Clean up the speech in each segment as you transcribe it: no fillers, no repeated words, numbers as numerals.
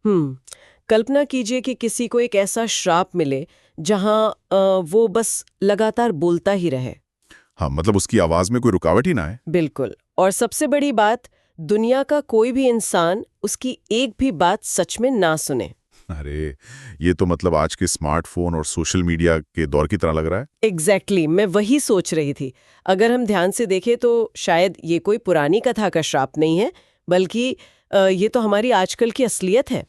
कल्पना कीजिए कि किसी को एक ऐसा श्राप मिले जहां वो बस लगातार बोलता ही रहे। हाँ, मतलब उसकी आवाज में कोई रुकावट ही ना है। बिल्कुल। और सबसे बड़ी बात, दुनिया का कोई भी इंसान उसकी एक भी बात सच में ना सुने। अरे, ये तो मतलब आज के स्मार्टफोन और सोशल मीडिया के दौर की तरह लग रहा है। एग्जैक्टली, मैं वही सोच रही थी। अगर हम ध्यान से देखें तो शायद ये कोई पुरानी कथा का श्राप नहीं है, बल्कि ये तो हमारी आजकल की असलियत है।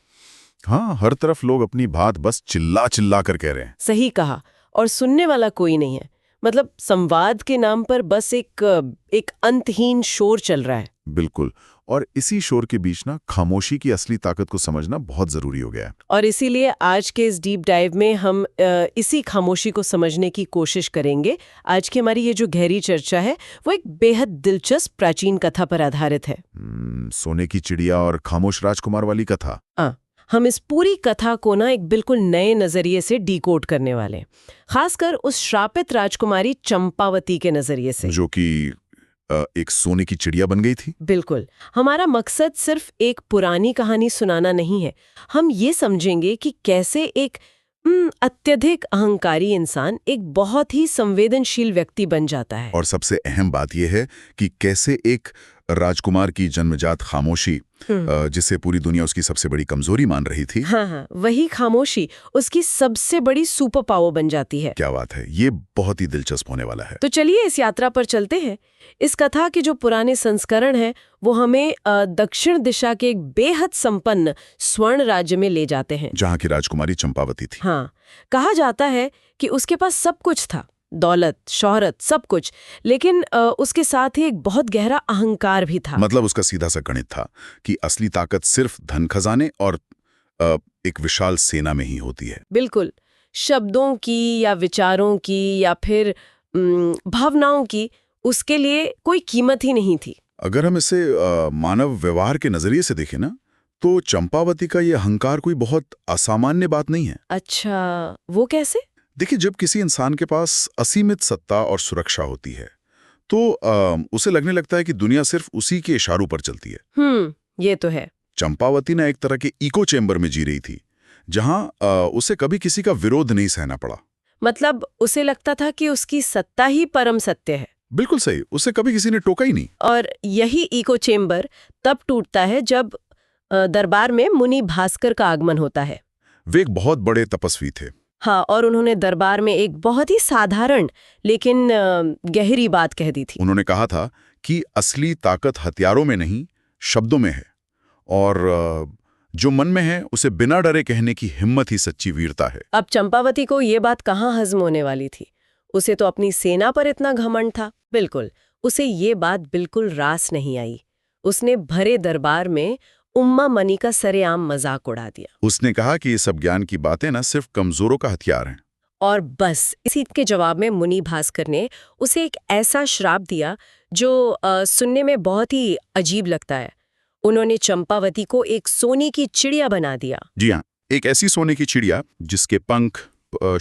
हाँ, हर तरफ लोग अपनी बात बस चिल्ला चिल्ला कर कह रहे हैं। सही कहा। और सुनने वाला कोई नहीं है। मतलब संवाद के नाम पर बस एक अंतहीन शोर चल रहा है। बिल्कुल। और इसी शोर के बीच ना खामोशी की असली ताकत को समझना बहुत जरूरी हो गया है। और इसीलिए आज के इस डीप डाइव में हम इसी खामोशी को समझने की कोशिश करेंगे। आज की हमारी ये जो गहरी चर्चा है वो एक बेहद दिलचस्प प्राचीन कथा पर आधारित है। सोने की चिड़िया और खामोश राजकुमार वाली कथा। हम इस पूरी कथा को ना एक बिल्कुल नए नजरिए से डिकोड करने वाले, खासकर उस श्रापित राजकुमारी चंपावती के नजरिए से, जो कि एक सोने की चिड़िया बन गई थी। बिल्कुल। हमारा मकसद सिर्फ एक पुरानी कहानी सुनाना नहीं है। हम ये समझेंगे कि कैसे एक अत्यधिक अहंकारी इंसान एक बहुत ही संवेदनशील व्यक्ति बन जाता है। और सबसे अहम बात यह है कि कैसे एक राजकुमार की जन्मजात खामोशी, जिसे पूरी दुनिया उसकी सबसे बड़ी कमजोरी मान रही थी, हाँ, वही खामोशी उसकी सबसे बड़ी सुपर पावर बन जाती है। क्या बात है, ये बहुत ही दिलचस्प होने वाला है। तो चलिए इस यात्रा पर चलते हैं। इस कथा के जो पुराने संस्करण हैं वो हमें दक्षिण दिशा के एक बेहद संपन्न स्वर्ण राज्य में ले जाते हैं, जहाँ की राजकुमारी चंपावती थी। हाँ, कहा जाता है कि उसके पास सब कुछ था, दौलत, शोहरत, सब कुछ, लेकिन उसके साथ ही एक बहुत गहरा अहंकार भी था। मतलब उसका सीधा सा गणित था कि असली ताकत सिर्फ धन खजाने और एक विशाल सेना में ही होती है। बिल्कुल। शब्दों की या विचारों की या फिर भावनाओं की उसके लिए कोई कीमत ही नहीं थी। अगर हम इसे मानव व्यवहार के नजरिए से देखें ना, तो चंपावती का ये अहंकार कोई बहुत असामान्य बात नहीं है। अच्छा, वो कैसे? देखिए, जब किसी इंसान के पास असीमित सत्ता और सुरक्षा होती है तो उसे लगने लगता है कि दुनिया सिर्फ उसी के इशारों पर चलती है। ये तो है। चंपावती ने एक तरह के इको चेंबर में जी रही थी, जहां उसे कभी किसी का विरोध नहीं सहना पड़ा। मतलब उसे लगता था कि उसकी सत्ता ही परम सत्य है। बिल्कुल सही, उसे कभी किसी ने टोका ही नहीं। और यही इको चेंबर तब टूटता है जब दरबार में मुनि भास्कर का आगमन होता है। वे एक बहुत बड़े तपस्वी थे। हाँ, और उन्होंने दरबार में एक बहुत ही साधारण लेकिन गहरी बात कह दी थी। उन्होंने कहा था कि असली ताकत हथियारों में नहीं, शब्दों में है, और जो मन में है उसे बिना डरे कहने की हिम्मत ही सच्ची वीरता है। अब चंपावती को ये बात कहाँ हजम होने वाली थी? उसे तो अपनी सेना पर इतना घमंड था। बिल्कुल, उसे ये बात बिल्कुल रास नहीं आई। उसने भरे दरबार में उम्मा मनी का सरेआम मजाक उड़ा दिया। उसने कहा कि ये सब ज्ञान की बातें ना सिर्फ कमजोरों का हथियार हैं। और बस इसी के जवाब में मुनि भास्कर ने उसे एक ऐसा श्राप दिया जो सुनने में बहुत ही अजीब लगता है। उन्होंने चंपावती को एक सोने की चिड़िया बना दिया। जी हाँ, एक ऐसी सोने की चिड़िया जिसके पंख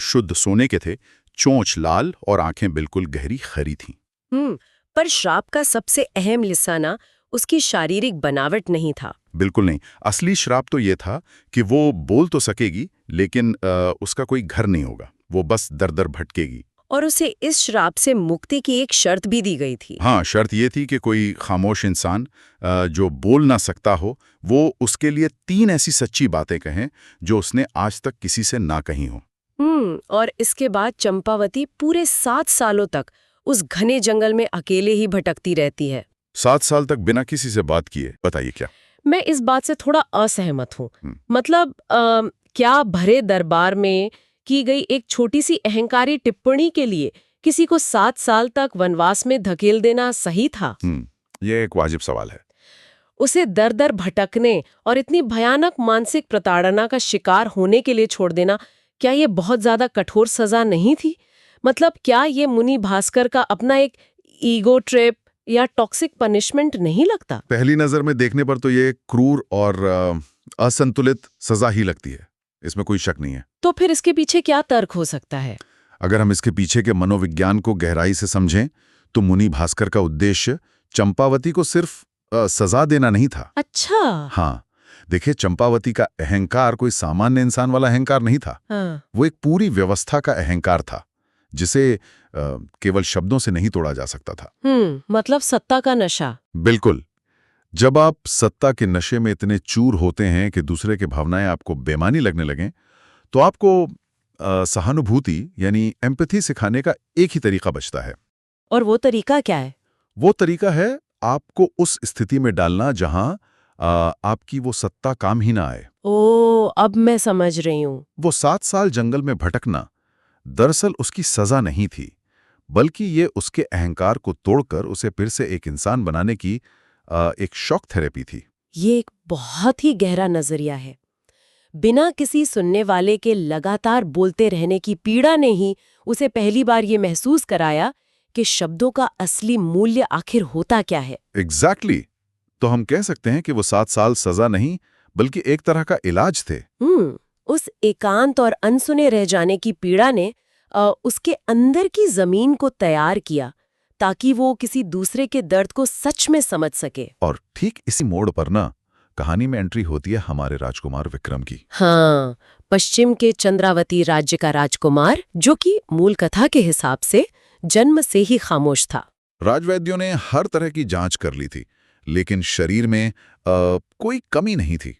शुद्ध सोने के थे, चोंच लाल और आंखें बिल्कुल गहरी खरी थीं। पर श्राप का सबसे अहम हिस्सा ना उसकी शारीरिक बनावट नहीं था। बिल्कुल नहीं। असली श्राप तो ये था कि वो बोल तो सकेगी, लेकिन उसका कोई घर नहीं होगा, वो बस दर दर भटकेगी। और उसे इस श्राप से मुक्ति की एक शर्त भी दी गई थी। हाँ, शर्त ये थी कि कोई खामोश इंसान जो बोल ना सकता हो, वो उसके लिए 3 ऐसी सच्ची बातें कहें जो उसने आज तक किसी से ना कही हो। और इसके बाद चंपावती पूरे 7 सालों तक उस घने जंगल में अकेले ही भटकती रहती है। 7 साल तक बिना किसी से बात किए। बताइए क्या? मैं इस बात से थोड़ा असहमत हूँ। मतलब क्या भरे दरबार में की गई एक छोटी सी अहंकारी टिप्पणी के लिए किसी को 7 साल तक वनवास में धकेल देना सही था? ये एक वाजिब सवाल है। उसे दर दर भटकने और इतनी भयानक मानसिक प्रताड़ना का शिकार होने के लिए छोड़ देना, क्या ये बहुत ज्यादा कठोर सजा नहीं थी? मतलब क्या ये मुनि भास्कर का अपना एक ईगो ट्रिप या टॉक्सिक पनिशमेंट नहीं लगता? पहली नजर में देखने पर तो ये क्रूर और असंतुलित सजा ही लगती है, इसमें कोई शक नहीं है। तो फिर इसके पीछे क्या तर्क हो सकता है? अगर हम इसके पीछे के मनोविज्ञान को गहराई से समझें तो मुनि भास्कर का उद्देश्य चंपावती को सिर्फ सजा देना नहीं था। अच्छा। हाँ, देखिए, चंपावती का अहंकार कोई सामान्य इंसान वाला अहंकार नहीं था। हाँ। वो एक पूरी व्यवस्था का अहंकार था, जिसे केवल शब्दों से नहीं तोड़ा जा सकता था। मतलब सत्ता का नशा। बिल्कुल। जब आप सत्ता के नशे में इतने चूर होते हैं कि दूसरे की भावनाएं आपको बेमानी लगने लगें, तो आपको सहानुभूति यानी एम्पैथी सिखाने का एक ही तरीका बचता है। और वो तरीका क्या है? वो तरीका है आपको उस स्थिति में डालना जहां आपकी वो सत्ता काम ही ना आए। ओ, अब मैं समझ रही हूँ। वो 7 साल जंगल में भटकना दरअसल उसकी सजा नहीं थी, बल्कि ये उसके अहंकार को तोड़कर उसे फिर से एक इंसान बनाने की एक शॉक थेरेपी थी। ये एक बहुत ही गहरा नजरिया है। बिना किसी सुनने वाले के लगातार बोलते रहने की पीड़ा ने ही उसे पहली बार ये महसूस कराया कि शब्दों का असली मूल्य आखिर होता क्या है। एग्जैक्टली। तो हम कह सकते हैं कि वो 7 साल सजा नहीं, बल्कि एक तरह का इलाज थे। उस एकांत और अनसुने रह जाने की पीड़ा ने उसके अंदर की जमीन को तैयार किया, ताकि वो किसी दूसरे के दर्द को सच में समझ सके। और ठीक इसी मोड़ पर ना कहानी में एंट्री होती है हमारे राजकुमार विक्रम की। हाँ, पश्चिम के चंद्रावती राज्य का राजकुमार, जो कि मूल कथा के हिसाब से जन्म से ही खामोश था। राजवैद्यों ने हर तरह की जांच कर ली थी, लेकिन शरीर में कोई कमी नहीं थी,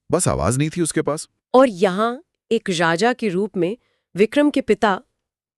बस आवाज नहीं थी उसके पास। और यहाँ एक राजा के रूप में विक्रम के पिता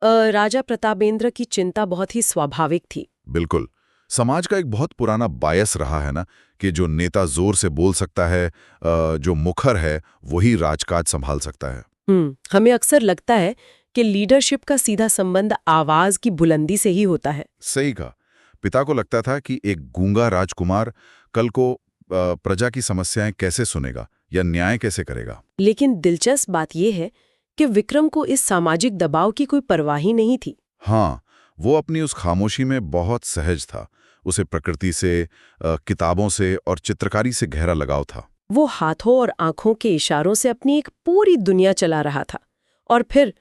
राजा प्रतापेंद्र की चिंता बहुत ही स्वाभाविक थी। बिल्कुल। समाज का एक बहुत पुराना बायस रहा है ना, कि जो नेता जोर से बोल सकता है, जो मुखर है, वही राजकाज संभाल सकता है। हमें अक्सर लगता है कि लीडरशिप का सीधा संबंध आवाज की बुलंदी से ही होता है। सही कहा। पिता को लगता था कि एक गूंगा राजकुमार कल को प्रजा की समस्याएं कैसे सुनेगा या न्याय कैसे करेगा। लेकिन दिलचस्प बात यह है कि विक्रम को इस सामाजिक दबाव की कोई परवाह ही नहीं थी। हाँ, वो अपनी उस खामोशी में बहुत सहज था। उसे प्रकृति से, किताबों से और चित्रकारी से गहरा लगाव था। वो हाथों और आंखों के इशारों से अपनी एक पूरी दुनिया चला रहा था। और फिर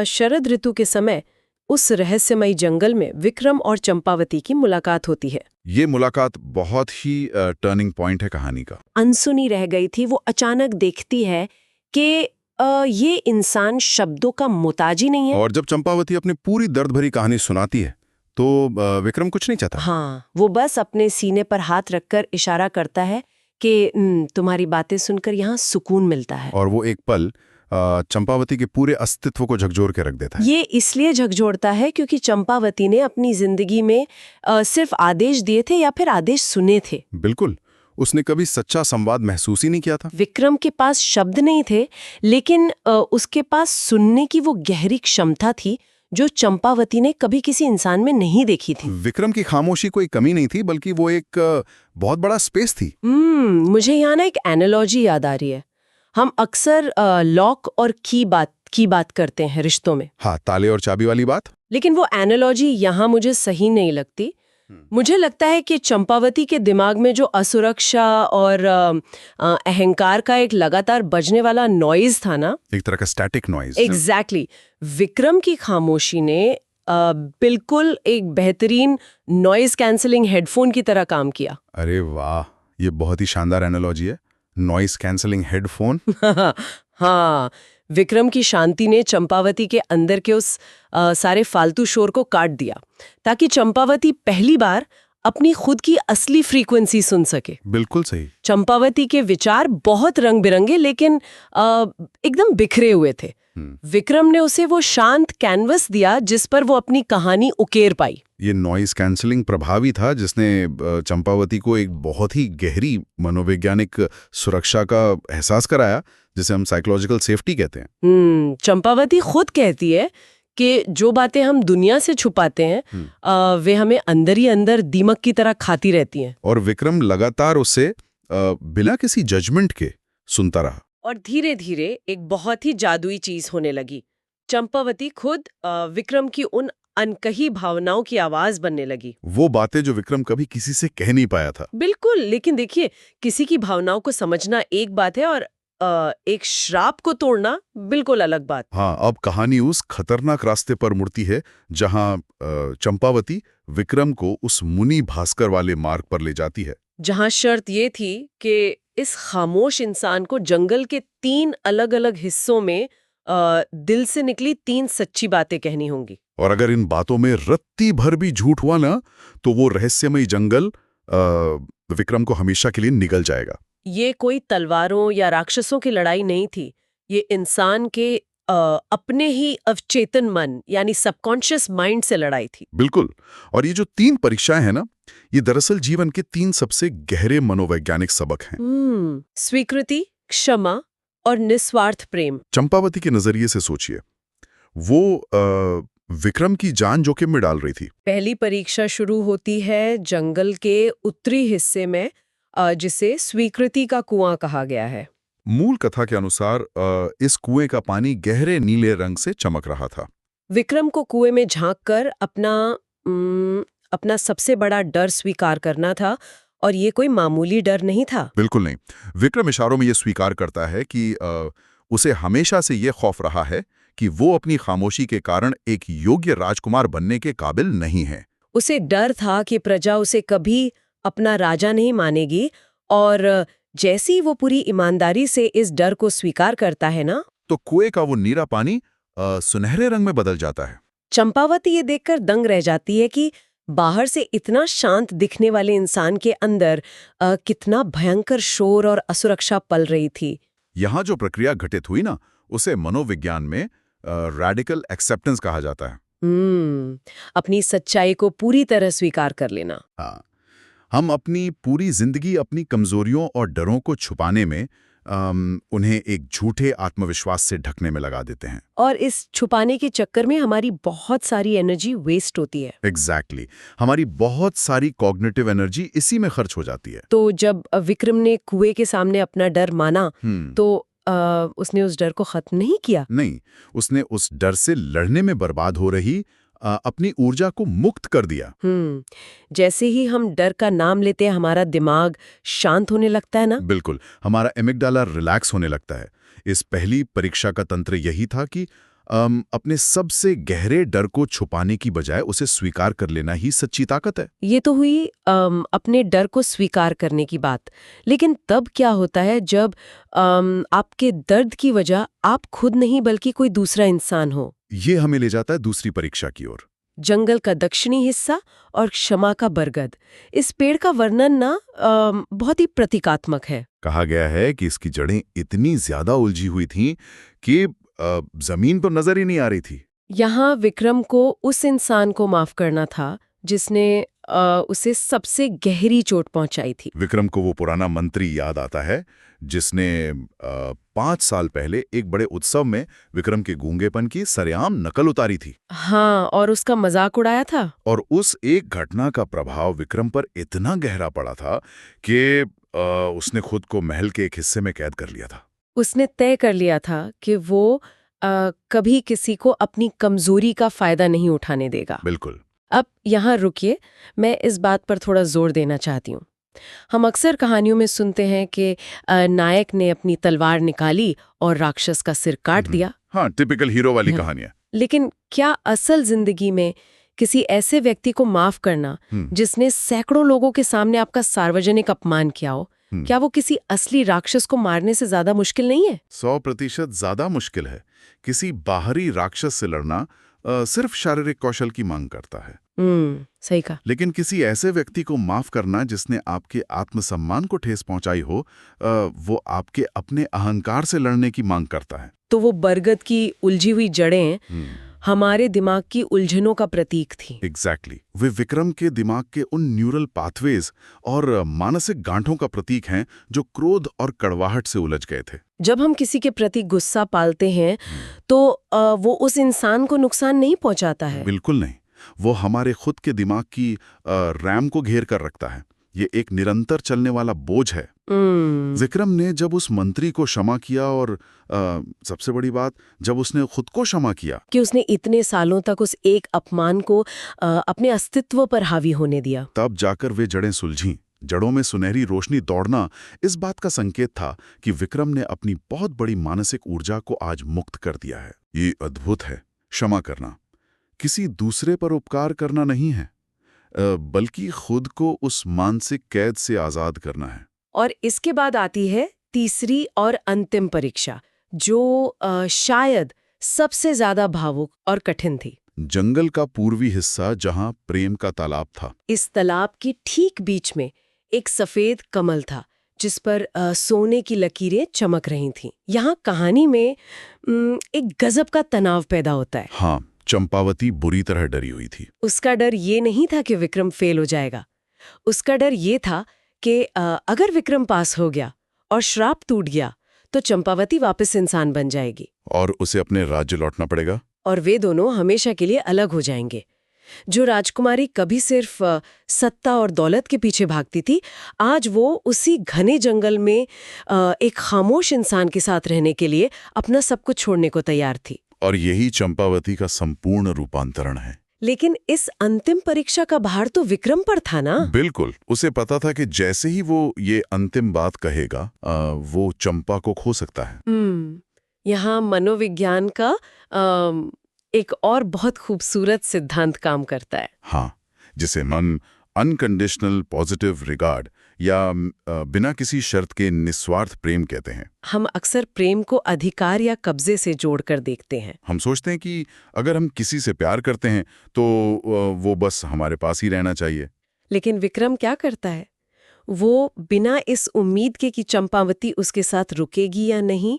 शरद ऋतु के समय उस रहस्यमयी जंगल में विक्रम और चंपावती की मुलाकात होती है। ये मुलाकात बहुत ही टर्निंग पॉइंट है कहानी का। अनसुनी रह गई थी। वो अचानक देखती है कि ये इंसान शब्दों का मोहताज ही नहीं है। और जब चंपावती अपनी पूरी दर्द भरी कहानी सुनाती है, तो विक्रम कुछ नहीं चाहता। हाँ, वो बस अपने सीने पर हाथ रखकर इशारा करता है कि तुम्हारी बातें सुनकर यहाँ सुकून मिलता है। और वो एक पल चंपावती के पूरे अस्तित्व को झकझोर के रख देता है। ये इसलिए झकझोरता है क्योंकि चंपावती ने अपनी जिंदगी में सिर्फ आदेश दिए थे या फिर आदेश सुने थे। बिल्कुल। उसने कभी सच्चा संवाद महसूस ही नहीं किया था। विक्रम के पास शब्द नहीं थे, लेकिन उसके पास सुनने की वो गहरी क्षमता थी जो चंपावती ने कभी किसी इंसान में नहीं देखी थी। विक्रम की खामोशी कोई कमी नहीं थी, बल्कि वो एक बहुत बड़ा स्पेस थी। मुझे यहाँ ना एक एनालॉजी याद आ रही है। हम अक्सर लॉक और की बात करते हैं रिश्तों में। हाँ, ताले और चाबी वाली बात। लेकिन वो एनालॉजी यहाँ मुझे सही नहीं लगती। मुझे लगता है कि चंपावती के दिमाग में जो असुरक्षा और अहंकार का एक लगातार बजने वाला नॉइज था ना, एक तरह का स्टैटिक नॉइज। एग्जैक्टली, विक्रम की खामोशी ने बिल्कुल एक बेहतरीन नॉइज कैंसलिंग हेडफोन की तरह काम किया। अरे वाह, ये बहुत ही शानदार एनालॉजी है। Noise cancelling headphone. हाँ, विक्रम की शांति ने चंपावती के अंदर के उस सारे फालतू शोर को काट दिया, ताकि चंपावती पहली बार अपनी खुद की असली फ्रीक्वेंसी सुन सके। बिल्कुल सही। चंपावती के विचार बहुत रंग बिरंगे लेकिन एकदम बिखरे हुए थे। विक्रम ने उसे वो शांत कैनवस दिया जिस पर वो अपनी कहानी उकेर पाई। ये नॉइज कैंसलिंग प्रभावी था, जिसने चंपावती को एक बहुत ही गहरी मनोवैज्ञानिक सुरक्षा का एहसास कराया, जिसे हम साइकोलॉजिकल सेफ्टी कहते हैं। चंपावती खुद कहती है कि जो बातें हम दुनिया से छुपाते हैं वे हमें अंदर ही अंदर दीमक की तरह खाती रहती हैं। और विक्रम लगातार उससे बिना किसी जजमेंट के सुनता रहा। और धीरे धीरे एक बहुत ही जादुई चीज होने लगी। चंपावती खुद विक्रम की उन अनकही भावनाओं की आवाज बनने लगी। वो बातें जो विक्रम कभी किसी से कह नहीं पाया था। बिल्कुल, लेकिन देखिए, किसी की भावनाओं को समझना एक बात है और एक श्राप को तोड़ना बिल्कुल अलग बात। हाँ, अब कहानी उस खतरनाक रास्ते पर मुड़ती है जहां चंपावती विक्रम को उस मुनि भास्कर वाले मार्ग पर ले जाती है। जहां शर्त ये थी कि इस खामोश इंसान को जंगल के 3 अलग-अलग हिस्सों में दिल से निकली 3 सच्ची बातें कहनी होंगी। और अगर इन बातों में रत्ती भर भी झूठ हुआ ना, तो वो रहस्यमयी जंगल विक्रम को हमेशा के लिए निगल जाएगा। ये कोई तलवारों या राक्षसों की लड़ाई नहीं थी। ये इंसान के अपने ही अवचेतन मन यानी सबकॉन्शियस माइंड से लड़ाई थी। बिल्कुल। और ये जो 3 परीक्षाएं हैं ना, ये दरअसल जीवन के 3 सबसे गहरे मनोवैज्ञानिक सबक हैं। स्वीकृति, क्षमा और निस्वार्थ प्रेम। चंपावती के नजरिए से सोचिए, वो विक्रम की जान जोखिम में डाल रही थी। पहली परीक्षा शुरू होती है जंगल के उत्तरी हिस्से में, जिसे स्वीकृति का कुआं कहा गया है। मूल कथा के अनुसार इस कुएं का पानी गहरे नीले रंग से चमक रहा था। विक्रम को कुएं में झांककर अपना सबसे बड़ा डर स्वीकार करना था, और ये कोई मामूली डर नहीं था। बिल्कुल नहीं। विक्रम इशारों में ये स्वीकार करता है कि उसे हमेशा से ये खौफ रहा है कि वो अपनी खामोशी के कारण एक योग्य राजकुमार बनने के काबिल नहीं है। उसे डर था कि प्रजा उसे कभी अपना राजा नहीं मानेगी, और जैसी वो पूरी ईमानदारी से इस डर को स्वीकार करता है ना, तो कुएं का वो नीला पानी सुनहरे रंग में बदल जाता है। चंपावती ये देखकर दंग रह जाती है कि बाहर से इतना शांत दिखने वाले इंसान के अंदर कितना भयंकर शोर और असुरक्षा पल रही थी। यहाँ जो प्रक्रिया घटित हुई ना, उसे मनोविज्ञान में रैडिकल एक्सेप्टेंस कहा जाता है। अपनी सच्चाई को पूरी तरह स्वीकार कर लेना। हाँ, हम अपनी पूरी जिंदगी अपनी कमजोरियों और डरों को छुपाने में उन्हें एक झूठे आत्मविश्वास से ढकने में लगा देते हैं। और इस छुपाने के चक्कर में हमारी बहुत सारी एनर्जी वेस्ट होती है। एग्जैक्टली। हमारी बहुत सारी कॉग्निटिव एनर्जी इसी में खर्च हो जाती है। तो जब विक्रम ने कुएं के सामने अपना डर माना, तो उसने उस डर को खत्म नहीं किया। नहीं, उसने उस डर से लड़ने में बर्बाद हो रही अपनी ऊर्जा को मुक्त कर दिया। जैसे ही हम डर का नाम लेते हैं, हमारा दिमाग शांत होने लगता है ना। बिल्कुल, हमारा एमिगडाला रिलैक्स होने लगता है। इस पहली परीक्षा का तंत्र यही था कि अपने सबसे गहरे डर को छुपाने की बजाय उसे स्वीकार कर लेना ही सच्ची ताकत है। ये तो हुई अपने डर को स्वीकार करने की बात। लेकिन तब क्या होता है जब आपके दर्द की वजह आप खुद नहीं बल्कि कोई दूसरा इंसान हो? ये हमें ले जाता है दूसरी परीक्षा की ओर। जंगल का दक्षिणी हिस्सा और क्षमा का बरगद। इस पेड़ का वर्णन ना बहुत ही प्रतीकात्मक है। कहा गया है कि इसकी जड़ें इतनी ज्यादा उलझी हुई थीं कि जमीन पर नजर ही नहीं आ रही थी। यहाँ विक्रम को उस इंसान को माफ करना था जिसने उसे सबसे गहरी चोट पहुंचाई थी। विक्रम को वो पुराना मंत्री याद आता है जिसने 5 साल पहले एक बड़े उत्सव में विक्रम के गूंगेपन की सरेआम नकल उतारी थी। हाँ, और उसका मजाक उड़ाया था। और उस एक घटना का प्रभाव विक्रम पर इतना गहरा पड़ा था कि उसने खुद को महल के एक हिस्से में कैद कर लिया था। उसने तय कर लिया था कि वो कभी किसी को अपनी कमजोरी का फायदा नहीं उठाने देगा। बिल्कुल। अब यहाँ रुकिए, मैं इस बात पर थोड़ा जोर देना चाहती हूँ। हम अक्सर कहानियों में सुनते हैं कि नायक ने अपनी तलवार निकाली और राक्षस का सिर काट दिया। हाँ, टिपिकल हीरो वाली कहानियां। लेकिन क्या असल जिंदगी में किसी ऐसे व्यक्ति को माफ करना जिसने सैकड़ों लोगों के सामने आपका सार्वजनिक अपमान किया हो, क्या वो किसी असली राक्षस को मारने से ज्यादा मुश्किल नहीं है? 100% ज्यादा मुश्किल है। किसी बाहरी राक्षस से लड़ना सिर्फ शारीरिक कौशल की मांग करता है। सही कहा। लेकिन किसी ऐसे व्यक्ति को माफ करना जिसने आपके आत्मसम्मान को ठेस पहुंचाई हो, वो आपके अपने अहंकार से लड़ने की मांग करता है। तो वो बरगद की उलझी हुई जड़ें हमारे दिमाग की उलझनों का प्रतीक थी। एग्जैक्टली। वे विक्रम के दिमाग के उन न्यूरल पाथवेज और मानसिक गांठों का प्रतीक हैं जो क्रोध और कड़वाहट से उलझ गए थे। जब हम किसी के प्रति गुस्सा पालते हैं तो वो उस इंसान को नुकसान नहीं पहुंचाता है। बिल्कुल नहीं। वो हमारे खुद के दिमाग की रैम को घेर कर रखता है। ये एक निरंतर चलने वाला बोझ है। विक्रम ने जब उस मंत्री को क्षमा किया और सबसे बड़ी बात, जब उसने खुद को क्षमा किया कि उसने इतने सालों तक उस एक अपमान को अपने अस्तित्व पर हावी होने दिया, तब जाकर वे जड़ें सुलझीं। जड़ों में सुनहरी रोशनी दौड़ना इस बात का संकेत था कि विक्रम ने अपनी बहुत बड़ी मानसिक ऊर्जा को आज मुक्त कर दिया है। ये अद्भुत है। क्षमा करना किसी दूसरे पर उपकार करना नहीं है, बल्कि खुद को उस मानसिक कैद से आजाद करना है। और इसके बाद आती है तीसरी और अंतिम परीक्षा, जो शायद सबसे ज्यादा भावुक और कठिन थी। जंगल का पूर्वी हिस्सा जहां प्रेम का तालाब था। इस तालाब के ठीक बीच में एक सफेद कमल था, जिस पर सोने की लकीरें चमक रही थीं। यहाँ कहानी में एक गजब का तनाव पैदा होता है। हाँ, चंपावती बुरी तरह डरी हुई थी। उसका डर ये नहीं था कि विक्रम फेल हो जाएगा। उसका डर ये था कि अगर विक्रम पास हो गया और श्राप टूट गया तो चंपावती वापस इंसान बन जाएगी और उसे अपने राज्य लौटना पड़ेगा। और वे दोनों हमेशा के लिए अलग हो जाएंगे। जो राजकुमारी कभी सिर्फ सत्ता और दौलत के पीछे भागती थी, आज वो उसी घने जंगल में एक खामोश इंसान के साथ रहने के लिए अपना सब कुछ छोड़ने को तैयार थी। और यही चंपावती का संपूर्ण रूपांतरण है। लेकिन इस अंतिम परीक्षा का भार तो विक्रम पर था ना? बिल्कुल। उसे पता था कि जैसे ही वो ये अंतिम बात कहेगा, वो चंपा को खो सकता है। यहाँ मनोविज्ञान का एक और बहुत खूबसूरत सिद्धांत काम करता है। हाँ, जिसे मन अनकंडीशनल पॉजिटिव रिगार्ड या बिना किसी शर्त के निस्वार्थ प्रेम कहते हैं। हम अक्सर प्रेम को अधिकार या कब्जे से जोड़कर देखते हैं। हम सोचते हैं कि अगर हम किसी से प्यार करते हैं तो वो बस हमारे पास ही रहना चाहिए। लेकिन विक्रम क्या करता है? वो बिना इस उम्मीद के कि चंपावती उसके साथ रुकेगी या नहीं,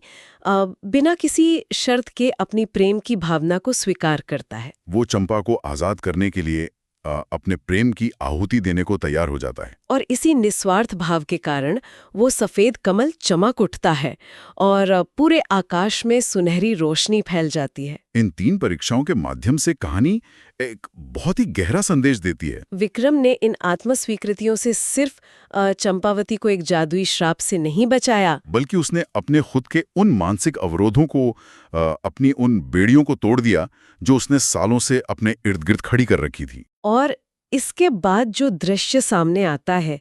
बिना किसी शर्त के अपनी प्रेम की भावना को स्वीकार करता है। वो चंपा को आजाद करने के लिए अपने प्रेम की आहुति देने को तैयार हो जाता है। और इसी निस्वार्थ भाव के कारण वो सफेद कमल चमक उठता है और पूरे आकाश में सुनहरी रोशनी फैल जाती है। इन 3 परीक्षाओं के माध्यम से कहानी एक बहुत ही गहरा संदेश देती है। विक्रम ने इन आत्मस्वीकृतियों से सिर्फ चंपावती को एक जादुई श्राप से नहीं बचाया, बल्कि उसने अपने खुद के उन मानसिक अवरोधों को, अपनी उन बेड़ियों को तोड़ दिया जो उसने सालों से अपने इर्द गिर्द खड़ी कर रखी थी। और इसके बाद जो दृश्य सामने आता है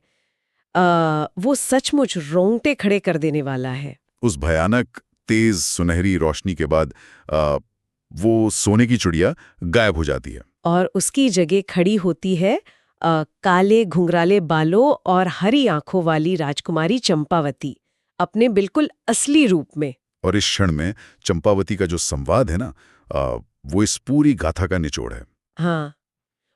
वो सचमुच रोंगटे खड़े कर देने वाला है। उस भयानक तेज सुनहरी रोशनी के बाद वो सोने की चिड़िया गायब हो जाती है और उसकी जगह खड़ी होती है काले घुंघराले बालों और हरी आंखों वाली राजकुमारी चंपावती, अपने बिल्कुल असली रूप में। और इस क्षण में चंपावती का जो संवाद है ना, वो इस पूरी गाथा का निचोड़ है। हाँ,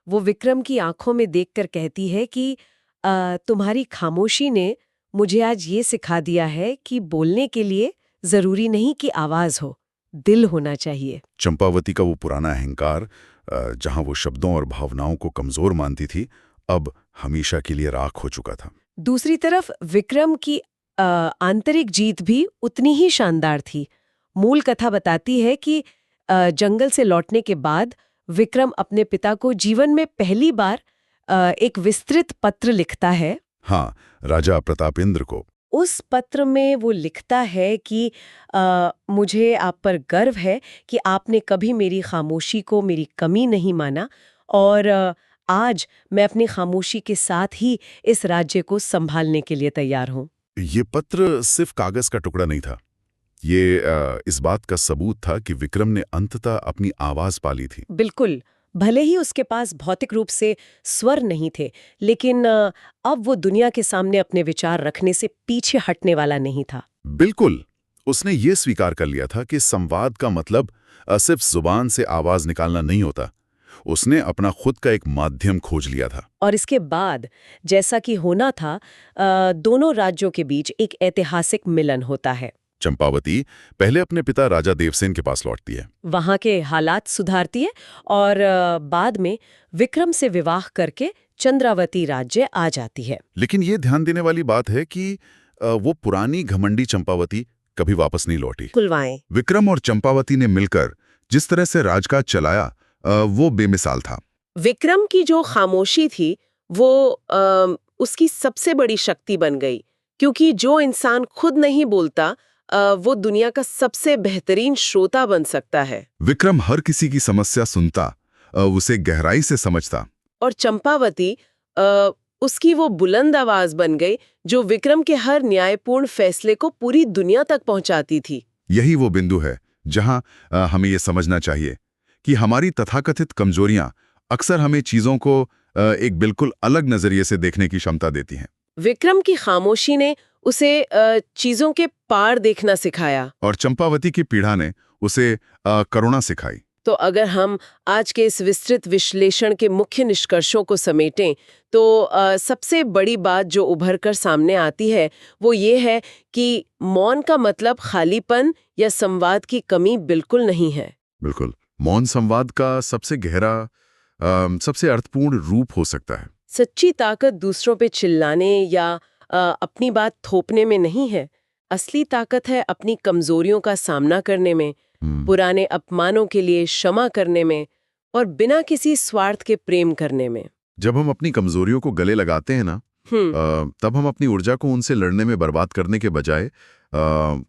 वो विक्रम की आंखों में देखकर कहती है कि तुम्हारी खामोशी ने मुझे आज ये सिखा दिया है कि बोलने के लिए जरूरी नहीं कि आवाज हो, दिल होना चाहिए। चंपावती का वो पुराना अहंकार, जहां वो शब्दों और भावनाओं को कमजोर मानती थी, अब हमेशा के लिए राख हो चुका था। दूसरी तरफ विक्रम की आंतरिक जीत भी उतनी ही शानदार थी। मूल कथा बताती है कि जंगल से लौटने के बाद विक्रम अपने पिता को जीवन में पहली बार एक विस्तृत पत्र लिखता है। हाँ, राजा प्रतापेंद्र को। उस पत्र में वो लिखता है कि मुझे आप पर गर्व है कि आपने कभी मेरी खामोशी को मेरी कमी नहीं माना और आज मैं अपनी खामोशी के साथ ही इस राज्य को संभालने के लिए तैयार हूँ। ये पत्र सिर्फ कागज का टुकड़ा नहीं था। ये इस बात का सबूत था कि विक्रम ने अंततः अपनी आवाज पाली थी। बिल्कुल। भले ही उसके पास भौतिक रूप से स्वर नहीं थे, लेकिन अब वो दुनिया के सामने अपने विचार रखने से पीछे हटने वाला नहीं था। बिल्कुल। उसने ये स्वीकार कर लिया था कि संवाद का मतलब सिर्फ जुबान से आवाज निकालना नहीं होता। उसने अपना खुद का एक माध्यम खोज लिया था। और इसके बाद जैसा कि होना था, दोनों राज्यों के बीच एक ऐतिहासिक मिलन होता है। चंपावती पहले अपने पिता राजा देवसेन के पास लौटती है, वहां के हालात सुधारती है और बाद में विक्रम से विवाह करके चंद्रावती राज्य आ जाती है। लेकिन ये ध्यान देने वाली बात है कि वो पुरानी घमंडी चंपावती कभी वापस नहीं लौटी। कुलवाएं। विक्रम और चंपावती ने मिलकर जिस तरह से राजकाज चलाया, वो बेमिसाल था। विक्रम की जो खामोशी थी वो उसकी सबसे बड़ी शक्ति बन गई, क्योंकि जो इंसान खुद नहीं बोलता वो दुनिया का सबसे बेहतरीन श्रोता बन सकता है। विक्रम हर किसी की समस्या सुनता, उसे गहराई से समझता। और चंपावती उसकी वो बुलंद आवाज बन गई जो विक्रम के हर न्यायपूर्ण फैसले को पूरी दुनिया तक पहुंचाती थी। यही वो बिंदु है जहां हमें ये समझना चाहिए कि हमारी तथाकथित कमजोरियां अक्सर हमें चीजों को एक बिल्कुल अलग नजरिए से देखने की क्षमता देती हैं। विक्रम की खामोशी ने उसे चीजों के पार देखना सिखाया। और चंपावती की पीड़ा ने उसे करुणा सिखाई। तो अगर हम आज के इस विस्तृत विश्लेषण के मुख्य निष्कर्षों को समेटें तो सबसे बड़ी बात जो उभर कर सामने आती है वो ये है कि मौन का मतलब खालीपन या संवाद की कमी बिल्कुल नहीं है। बिल्कुल, मौन संवाद का सबसे गहरा, सबसे अर्थपूर्ण रूप हो सकता है। सच्ची ताकत दूसरों पे चिल्लाने या अपनी बात थोपने में नहीं है। असली ताकत है अपनी कमजोरियों का सामना करने में, पुराने अपमानों के लिए क्षमा करने में और बिना किसी स्वार्थ के प्रेम करने में। जब हम अपनी कमजोरियों को गले लगाते हैं ना, तब हम अपनी ऊर्जा को उनसे लड़ने में बर्बाद करने के बजाय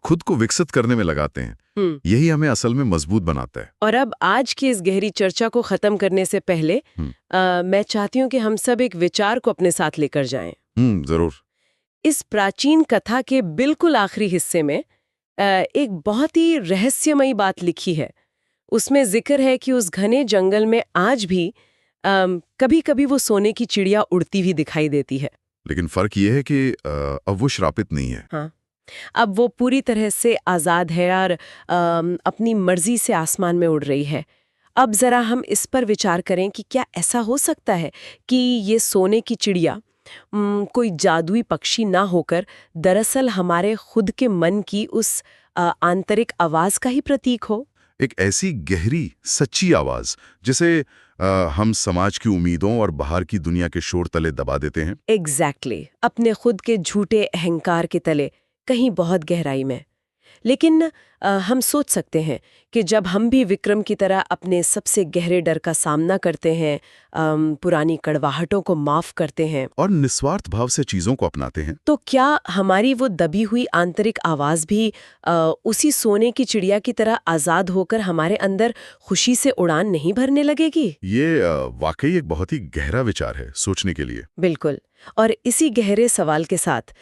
खुद को विकसित करने में लगाते हैं। यही हमें असल में मजबूत बनाता है। और अब आज की इस गहरी चर्चा को खत्म करने से पहले मैं चाहती हूँ कि हम सब एक विचार को अपने साथ लेकर जाएं। जरूर। इस प्राचीन कथा के बिल्कुल आखिरी हिस्से में एक बहुत ही रहस्यमयी बात लिखी है। उसमें जिक्र है कि उस घने जंगल में आज भी कभी-कभी वो सोने की चिड़िया उड़ती हुई दिखाई देती है। लेकिन फर्क ये है कि अब वो श्रापित नहीं है। हाँ, अब वो पूरी तरह से आज़ाद है और अपनी मर्जी से आसमान में उड़ रही है। अब जरा हम इस पर विचार करें कि क्या ऐसा हो सकता है कि ये सोने की चिड़िया कोई जादुई पक्षी ना होकर दरअसल हमारे खुद के मन की उस आंतरिक आवाज का ही प्रतीक हो? एक ऐसी गहरी सच्ची आवाज जिसे हम समाज की उम्मीदों और बाहर की दुनिया के शोर तले दबा देते हैं। एग्जैक्टली, अपने खुद के झूठे अहंकार के तले कहीं बहुत गहराई में। लेकिन हम सोच सकते हैं कि जब हम भी विक्रम की तरह अपने सबसे गहरे डर का सामना करते हैं, पुरानी कड़वाहटों को माफ करते हैं और निस्वार्थ भाव से चीजों को अपनाते हैं, तो क्या हमारी वो दबी हुई आंतरिक आवाज भी उसी सोने की चिड़िया की तरह आजाद होकर हमारे अंदर खुशी से उड़ान नहीं भरने लगेगी? ये वाकई एक बहुत ही गहरा विचार है सोचने के लिए। बिल्कुल। और इसी गहरे सवाल के साथ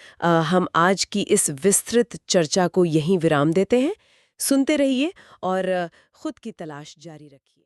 हम आज की इस विस्तृत चर्चा को यहीं विराम देते हैं। सुनते रहिए और खुद की तलाश जारी रखिए।